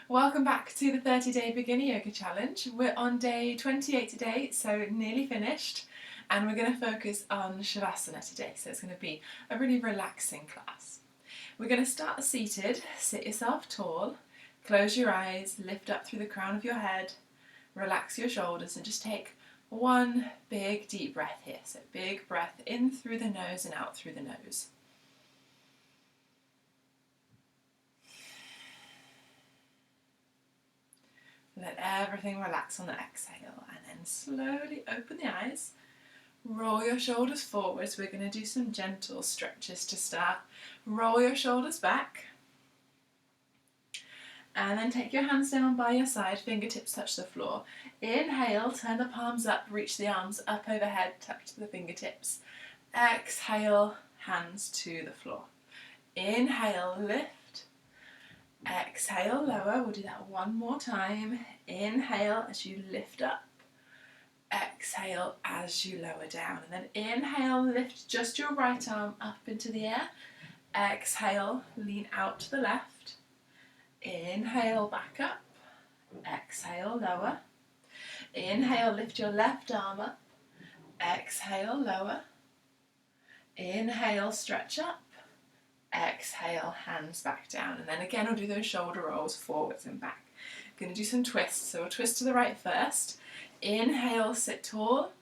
Welcome back to the 30-day beginner yoga challenge. We're on day 28 today, so nearly finished, and we're going to focus on Shavasana today, so it's going to be a really relaxing class. We're going to start seated. Sit yourself tall, close your eyes, lift up through the crown of your head, relax your shoulders, and just take one big deep breath here. So big breath in through the nose and out through the nose. Let everything relax on the exhale, and then slowly open the eyes. Roll your shoulders forwards. We're going to do some gentle stretches to start. Roll your shoulders back. And then take your hands down by your side, fingertips touch the floor. Inhale, turn the palms up, reach the arms up overhead, touch the fingertips. Exhale, hands to the floor. Inhale, lift. Exhale, lower. We'll do that one more time. Inhale as you lift up. Exhale as you lower down. And then inhale, lift just your right arm up into the air. Exhale, lean out to the left. Inhale, back up. Exhale, lower. Inhale, lift your left arm up. Exhale, lower. Inhale, stretch up. Exhale, hands back down. And then again, we'll do those shoulder rolls forwards and back. Going to do some twists. So we'll twist to the right first. Inhale, sit tall.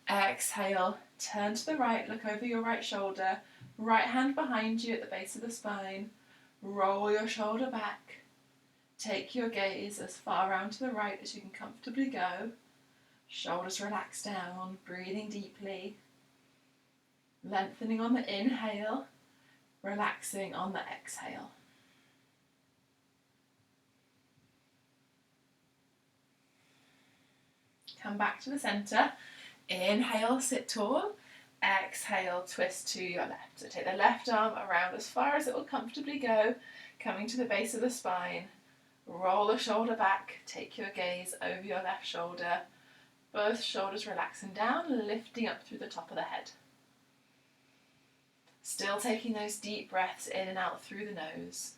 Exhale, turn to the right, look over your right shoulder. Right hand behind you at the base of the spine. Roll your shoulder back. Take your gaze as far around to the right as you can comfortably go. Shoulders relax down, breathing deeply. Lengthening on the inhale. Relaxing on the exhale. Come back to the center. Inhale, sit tall. Exhale, twist to your left. So take the left arm around as far as it will comfortably go, coming to the base of the spine. Roll the shoulder back. Take your gaze over your left shoulder. Both shoulders relaxing down, lifting up through the top of the head. Still taking those deep breaths in and out through the nose.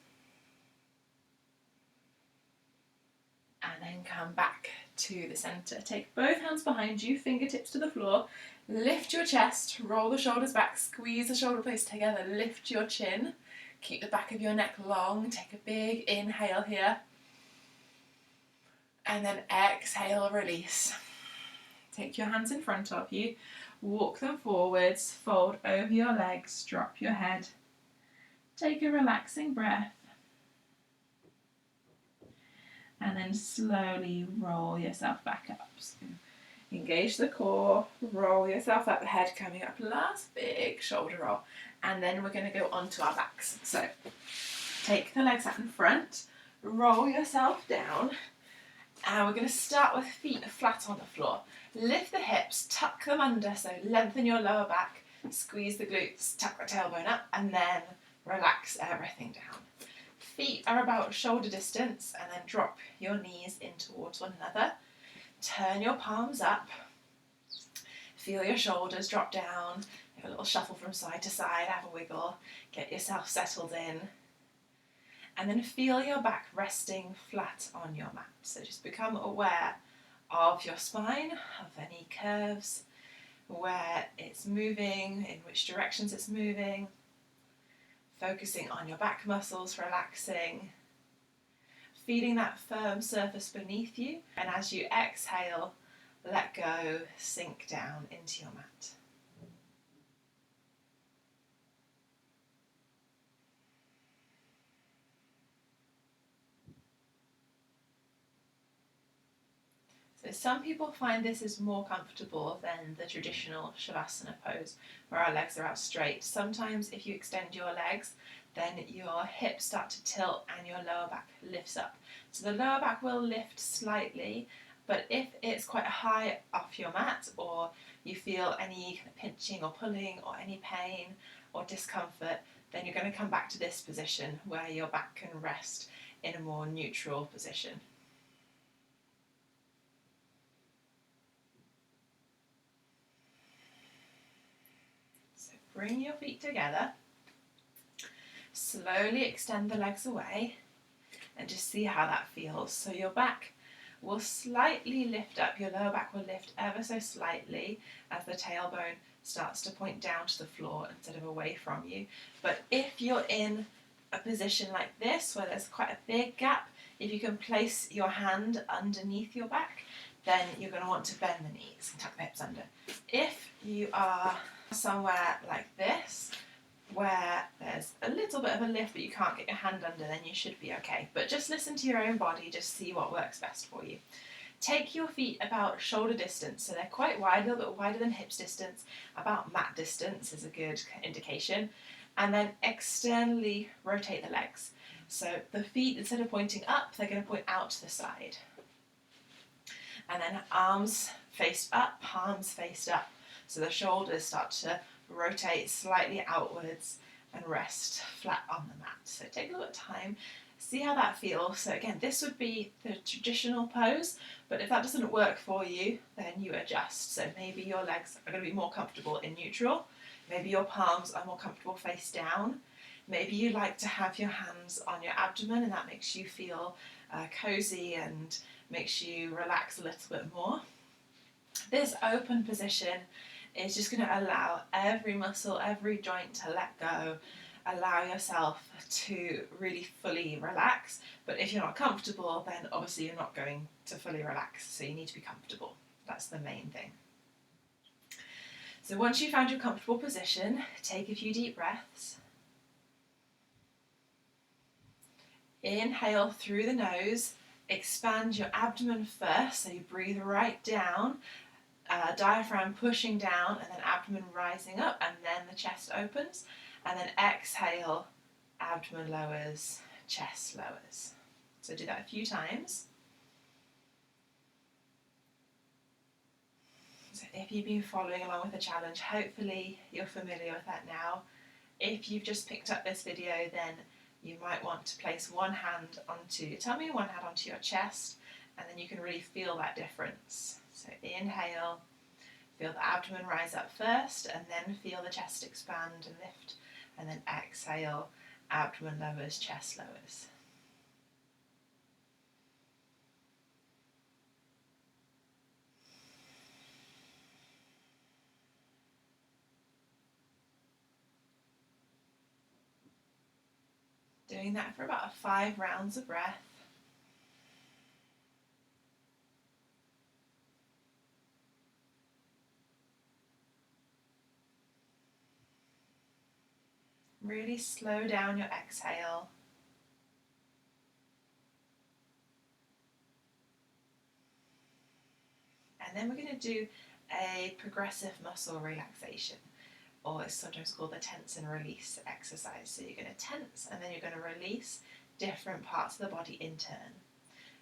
And then come back to the center. Take both hands behind you, fingertips to the floor. Lift your chest, roll the shoulders back, squeeze the shoulder blades together, lift your chin. Keep the back of your neck long. Take a big inhale here. And then exhale, release. Take your hands in front of you. Walk them forwards, fold over your legs, drop your head. Take a relaxing breath. And then slowly roll yourself back up. So engage the core, roll yourself up the head, coming up. Last big shoulder roll. And then we're going to go onto our backs. So take the legs out in front, roll yourself down. And we're going to start with feet flat on the floor. Lift the hips, tuck them under, so lengthen your lower back, squeeze the glutes, tuck the tailbone up, and then relax everything down. Feet are about shoulder distance, and then drop your knees in towards one another. Turn your palms up. Feel your shoulders drop down. Have a little shuffle from side to side, have a wiggle, get yourself settled in. And then feel your back resting flat on your mat. So just become aware of your spine, of any curves, where it's moving, in which directions it's moving. Focusing on your back muscles, relaxing. Feeling that firm surface beneath you. And as you exhale, let go, sink down into your mat. So some people find this is more comfortable than the traditional Shavasana pose, where our legs are out straight. Sometimes if you extend your legs, then your hips start to tilt and your lower back lifts up. So the lower back will lift slightly, but if it's quite high off your mat, or you feel any kind of pinching or pulling or any pain or discomfort, then you're going to come back to this position where your back can rest in a more neutral position. Bring your feet together. Slowly extend the legs away. and just see how that feels. So your back will slightly lift up, your lower back will lift ever so slightly as the tailbone starts to point down to the floor instead of away from you. But if you're in a position like this where there's quite a big gap, if you can place your hand underneath your back, then you're going to want to bend the knees and tuck the hips under. If you are somewhere like this, where there's a little bit of a lift but you can't get your hand under, then you should be okay. But just listen to your own body, just see what works best for you. Take your feet about shoulder distance, so they're quite wide, a little bit wider than hips distance, about mat distance is a good indication. And then externally rotate the legs. So the feet, instead of pointing up, they're going to point out to the side. And then arms faced up, palms faced up. So the shoulders start to rotate slightly outwards and rest flat on the mat. So take a little bit of time, see how that feels. So again, this would be the traditional pose, but if that doesn't work for you, then you adjust. So maybe your legs are going to be more comfortable in neutral, maybe your palms are more comfortable face down, maybe you like to have your hands on your abdomen and that makes you feel cozy and makes you relax a little bit more. This open position is just going to allow every muscle, every joint to let go, allow yourself to really fully relax. But if you're not comfortable, then obviously you're not going to fully relax, so you need to be comfortable. That's the main thing. So once you've found your comfortable position, take a few deep breaths. Inhale through the nose, expand your abdomen first, so you breathe right down, diaphragm pushing down and then abdomen rising up, and then the chest opens, and then exhale, abdomen lowers, chest lowers. So do that a few times. So if you've been following along with the challenge, hopefully you're familiar with that now. If you've just picked up this video, then you might want to place one hand onto your tummy, one hand onto your chest, and then you can really feel that difference. So inhale, feel the abdomen rise up first, and then feel the chest expand and lift, and then exhale, abdomen lowers, chest lowers. Doing that for about 5 rounds of breath. Really slow down your exhale. And then we're going to do a progressive muscle relaxation, or it's sometimes called the tense and release exercise. So you're going to tense and then you're going to release different parts of the body in turn.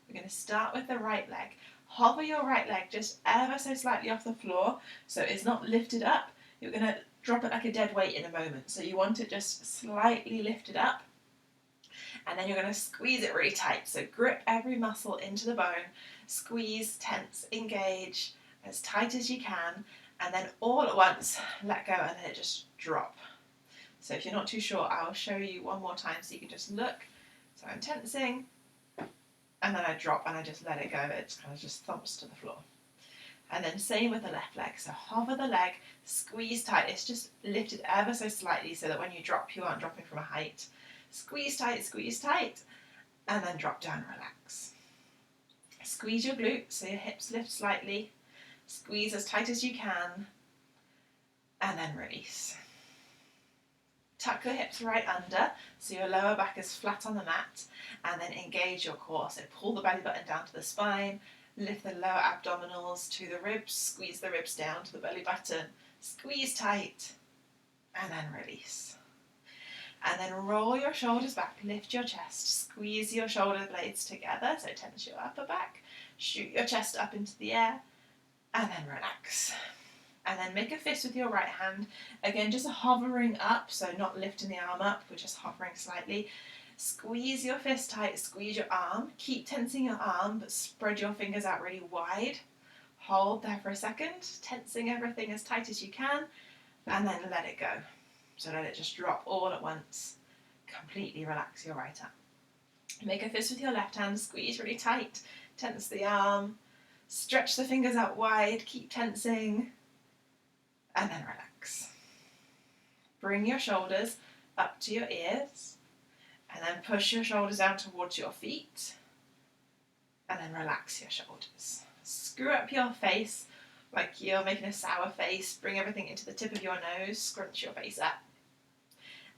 We're going to start with the right leg. Hover your right leg just ever so slightly off the floor so it's not lifted up. You're going to drop it like a dead weight in a moment. So you want it just slightly lifted up, and then you're going to squeeze it really tight. So grip every muscle into the bone, squeeze, tense, engage as tight as you can, and then all at once let go and let it just drop. So if you're not too sure, I'll show you one more time so you can just look. So I'm tensing, and then I drop and I just let it go. It kind of just thumps to the floor. And then same with the left leg. So hover the leg, squeeze tight. It's just lifted ever so slightly so that when you drop, you aren't dropping from a height. Squeeze tight, and then drop down, relax. Squeeze your glutes so your hips lift slightly. Squeeze as tight as you can, and then release. Tuck the hips right under so your lower back is flat on the mat, and then engage your core. So pull the belly button down to the spine, lift the lower abdominals to the ribs, squeeze the ribs down to the belly button, squeeze tight, and then release. And then roll your shoulders back, lift your chest, squeeze your shoulder blades together, so tense your upper back, shoot your chest up into the air, and then relax. And then make a fist with your right hand, again just hovering up, so not lifting the arm up, we're just hovering slightly. Squeeze your fist tight, squeeze your arm, keep tensing your arm, but spread your fingers out really wide. Hold there for a second, tensing everything as tight as you can, and then let it go. So let it just drop all at once. Completely relax your right arm. Make a fist with your left hand, squeeze really tight, tense the arm, stretch the fingers out wide, keep tensing, and then relax. Bring your shoulders up to your ears, and then push your shoulders down towards your feet, and then relax your shoulders. Screw up your face like you're making a sour face, bring everything into the tip of your nose, scrunch your face up.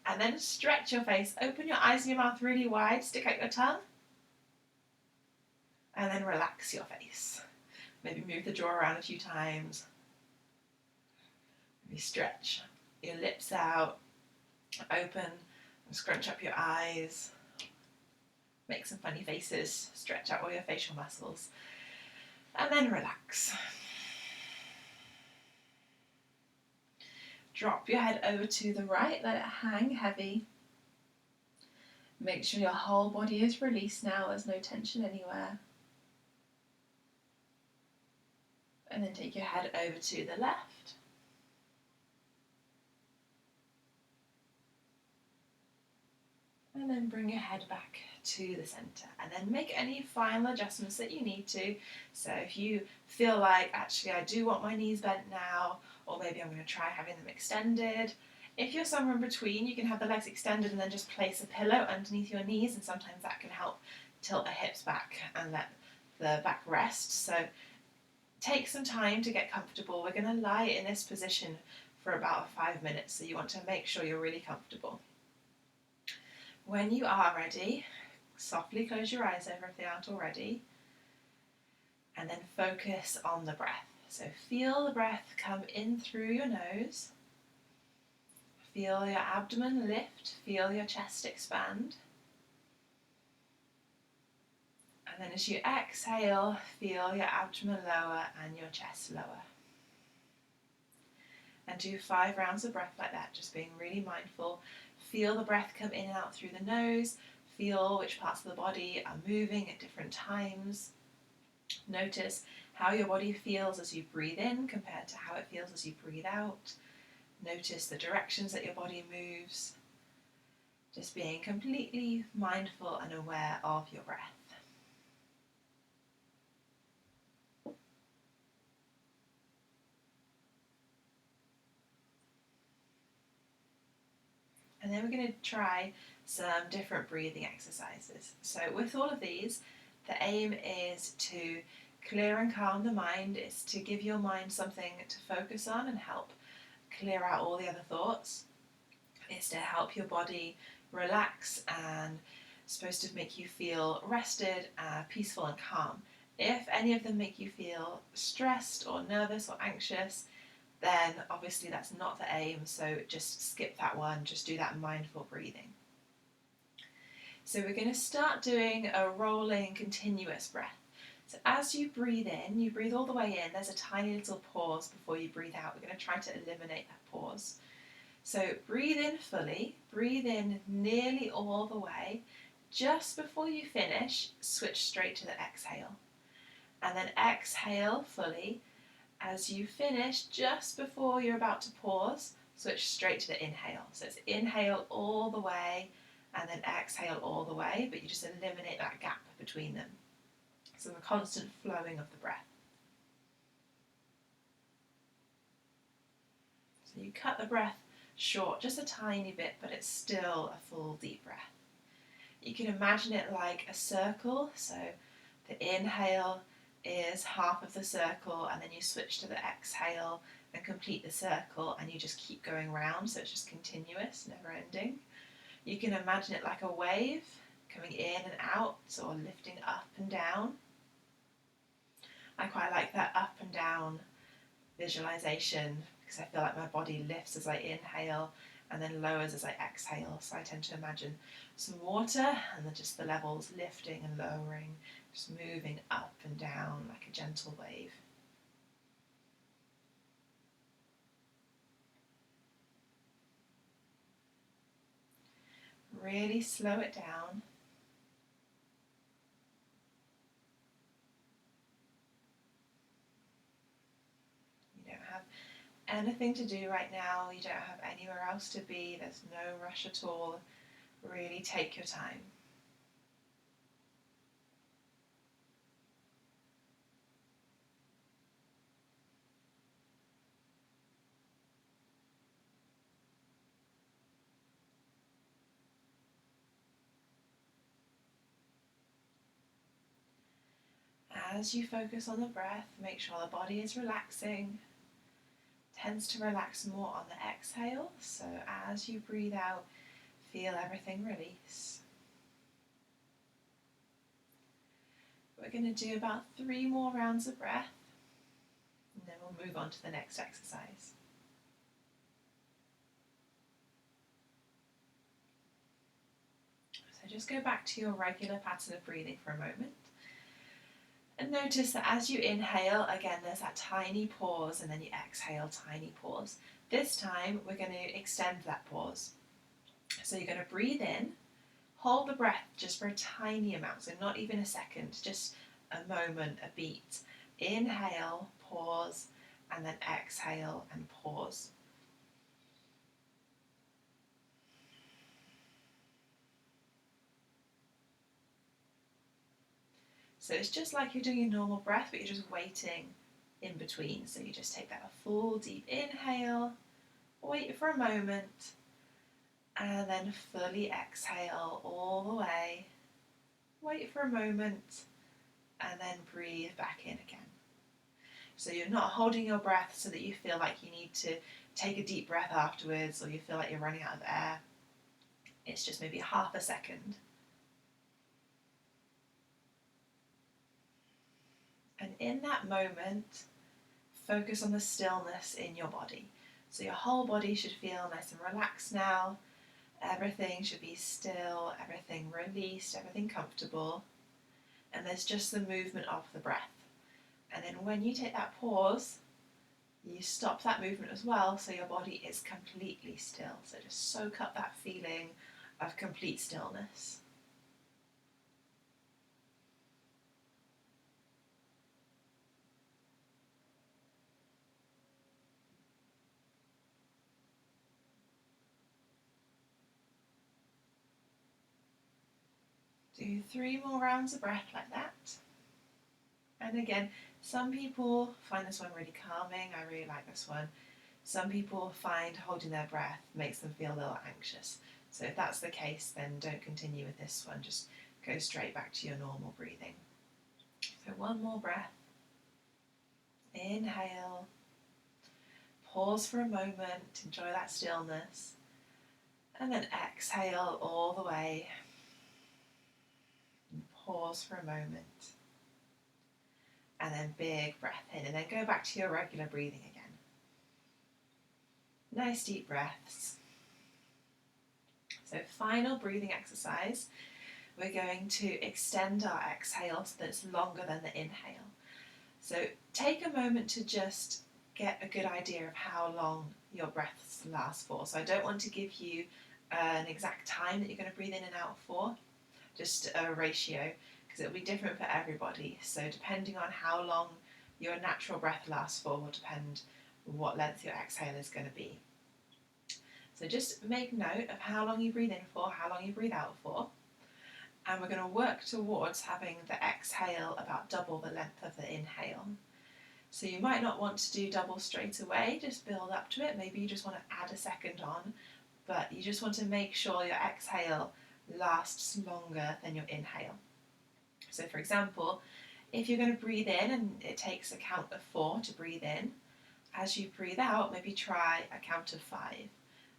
And then stretch your face, open your eyes and your mouth really wide, stick out your tongue, and then relax your face. Maybe move the jaw around a few times. Maybe stretch your lips out, open and scrunch up your eyes. Make some funny faces, stretch out all your facial muscles, and then relax. Drop your head over to the right, let it hang heavy. Make sure your whole body is released now, there's no tension anywhere. And then take your head over to the left. And then bring your head back to the centre. And then make any final adjustments that you need to. So if you feel like, actually I do want my knees bent now, or maybe I'm going to try having them extended. If you're somewhere in between, you can have the legs extended and then just place a pillow underneath your knees, and sometimes that can help tilt the hips back and let the back rest. So take some time to get comfortable. We're going to lie in this position for about 5 minutes, so you want to make sure you're really comfortable. When you are ready, softly close your eyes over if they aren't already, and then focus on the breath. So feel the breath come in through your nose, feel your abdomen lift, feel your chest expand, and then as you exhale, feel your abdomen lower and your chest lower. And do 5 rounds of breath like that, just being really mindful. Feel the breath come in and out through the nose, feel which parts of the body are moving at different times. Notice how your body feels as you breathe in compared to how it feels as you breathe out. Notice the directions that your body moves. Just being completely mindful and aware of your breath. And then we're going to try some different breathing exercises. So with all of these, the aim is to clear and calm the mind. It's to give your mind something to focus on and help clear out all the other thoughts. It's to help your body relax and supposed to make you feel rested, peaceful and calm. If any of them make you feel stressed or nervous or anxious, then obviously that's not the aim, so just skip that one, just do that mindful breathing. So we're going to start doing a rolling continuous breath. So as you breathe in, you breathe all the way in, there's a tiny little pause before you breathe out. We're going to try to eliminate that pause. So breathe in fully, breathe in nearly all the way. Just before you finish, switch straight to the exhale. And then exhale fully. As you finish, just before you're about to pause, switch straight to the inhale. So it's inhale all the way and then exhale all the way, but you just eliminate that gap between them. So the constant flowing of the breath. So you cut the breath short, just a tiny bit, but it's still a full deep breath. You can imagine it like a circle, so the inhale is half of the circle, and then you switch to the exhale and complete the circle, and you just keep going round, so it's just continuous, never ending. You can imagine it like a wave coming in and out, or lifting up and down. I quite like that up and down visualization because I feel like my body lifts as I inhale and then lowers as I exhale, so I tend to imagine some water and then just the levels lifting and lowering, just moving up and down like a gentle wave. Really slow it down. You don't have anything to do right now. You don't have anywhere else to be. There's no rush at all. Really take your time. as you focus on the breath, make sure the body is relaxing. Tends to relax more on the exhale, so as you breathe out, feel everything release. We're going to do about 3 more rounds of breath, and then we'll move on to the next exercise. So just go back to your regular pattern of breathing for a moment. And notice that as you inhale, again, there's that tiny pause, and then you exhale, tiny pause. This time, we're going to extend that pause. So you're going to breathe in, hold the breath just for a tiny amount, so not even a second, just a moment, a beat. Inhale, pause, and then exhale and pause. So it's just like you're doing a normal breath, but you're just waiting in between. So you just take that a full deep inhale, wait for a moment, and then fully exhale all the way. Wait for a moment, and then breathe back in again. So you're not holding your breath so that you feel like you need to take a deep breath afterwards, or you feel like you're running out of air. It's just maybe half a second. And in that moment, focus on the stillness in your body. So your whole body should feel nice and relaxed now. Everything should be still, everything released, everything comfortable. And there's just the movement of the breath. And then when you take that pause, you stop that movement as well, so your body is completely still. So just soak up that feeling of complete stillness. Do 3 more rounds of breath like that. And again, some people find this one really calming. I really like this one. Some people find holding their breath makes them feel a little anxious. So if that's the case, then don't continue with this one. Just go straight back to your normal breathing. So 1 more breath. Inhale. Pause for a moment. Enjoy that stillness. And then exhale all the way. And pause for a moment. And then big breath in, and then go back to your regular breathing again. Nice deep breaths. So final breathing exercise, we're going to extend our exhale so that it's longer than the inhale. So take a moment to just get a good idea of how long your breaths last for. So I don't want to give you an exact time that you're going to breathe in and out for, just a ratio, because it'll be different for everybody. So depending on how long your natural breath lasts for will depend what length your exhale is going to be. So just make note of how long you breathe in for, how long you breathe out for, and we're going to work towards having the exhale about double the length of the inhale. So you might not want to do double straight away, just build up to it. Maybe you just want to add a second on, but you just want to make sure your exhale lasts longer than your inhale. So for example, if you're going to breathe in and it takes a count of 4 to breathe in, as you breathe out, maybe try a count of 5.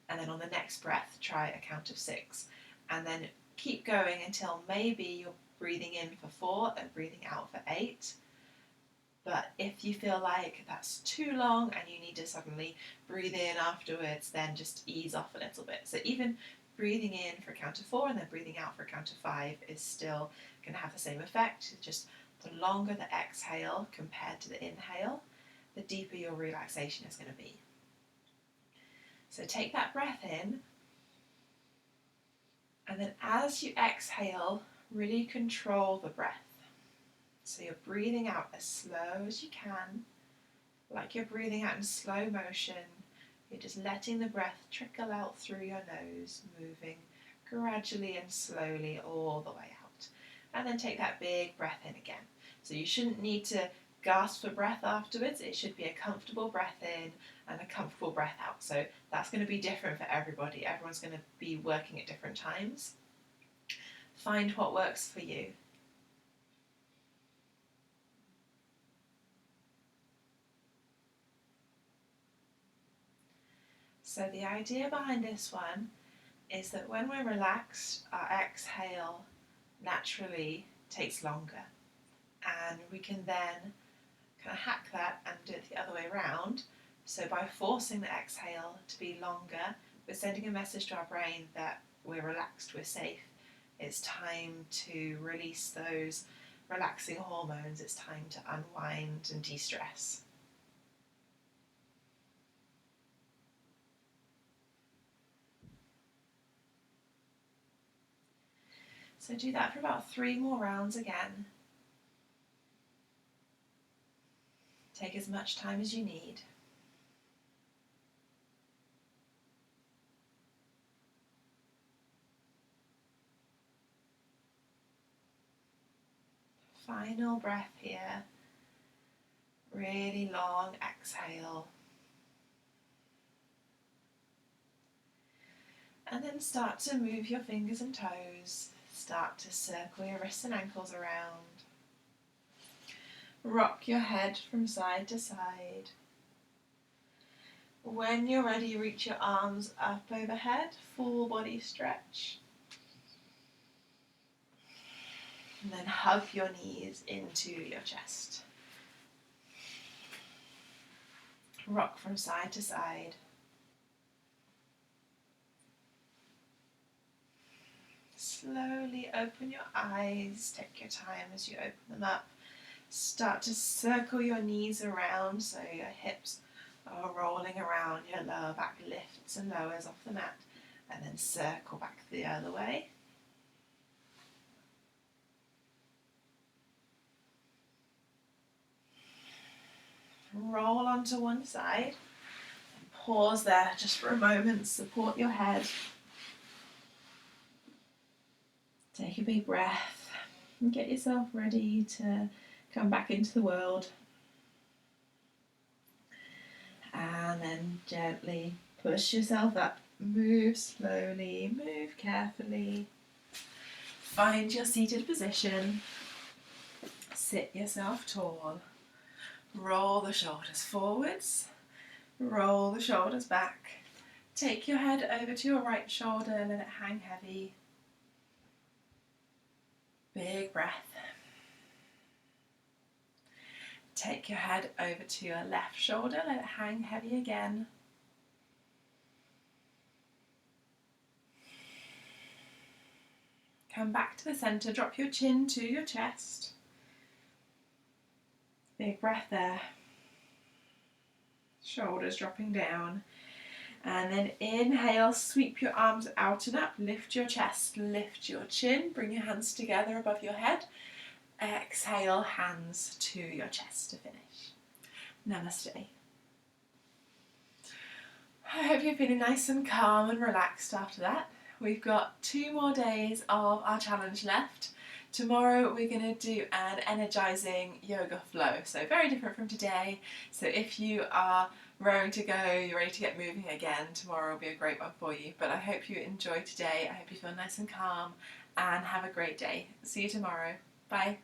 And then on the next breath, try a count of 6. And then keep going until maybe you're breathing in for 4 and breathing out for 8. But if you feel like that's too long and you need to suddenly breathe in afterwards, then just ease off a little bit. So even breathing in for a count of 4 and then breathing out for a count of 5 is still going to have the same effect. It's just the longer the exhale compared to the inhale, the deeper your relaxation is going to be. So take that breath in, and then as you exhale, really control the breath. So you're breathing out as slow as you can, like you're breathing out in slow motion. You're just letting the breath trickle out through your nose, moving gradually and slowly all the way out. And then take that big breath in again. So you shouldn't need to gasp for breath afterwards. It should be a comfortable breath in and a comfortable breath out. So that's going to be different for everybody. Everyone's going to be working at different times. Find what works for you. So the idea behind this one is that when we're relaxed, our exhale naturally takes longer, and we can then kind of hack that and do it the other way around. So by forcing the exhale to be longer, we're sending a message to our brain that we're relaxed, we're safe. It's time to release those relaxing hormones. It's time to unwind and de-stress. So do that for about 3 more rounds again. Take as much time as you need. Final breath here. Really long exhale. And then start to move your fingers and toes. Start to circle your wrists and ankles around. Rock your head from side to side. When you're ready, reach your arms up overhead, full body stretch. And then hug your knees into your chest. Rock from side to side. Slowly open your eyes. Take your time as you open them up. Start to circle your knees around so your hips are rolling around, your lower back lifts and lowers off the mat, and then circle back the other way. Roll onto one side and pause there just for a moment. Support your head. Take a big breath and get yourself ready to come back into the world. And then gently push yourself up. Move slowly, move carefully. Find your seated position. Sit yourself tall. Roll the shoulders forwards. Roll the shoulders back. Take your head over to your right shoulder, let it hang heavy. Big breath. Take your head over to your left shoulder, let it hang heavy again. Come back to the center, drop your chin to your chest. Big breath there. Shoulders dropping down. And then inhale, sweep your arms out and up, lift your chest, lift your chin, bring your hands together above your head. Exhale, hands to your chest to finish. Namaste. I hope you're feeling nice and calm and relaxed after that. We've got 2 more days of our challenge left. Tomorrow we're going to do an energizing yoga flow, so very different from today. So if you are raring to go, you're ready to get moving again, tomorrow will be a great one for you. But I hope you enjoy today. I hope you feel nice and calm and have a great day. See you tomorrow. Bye.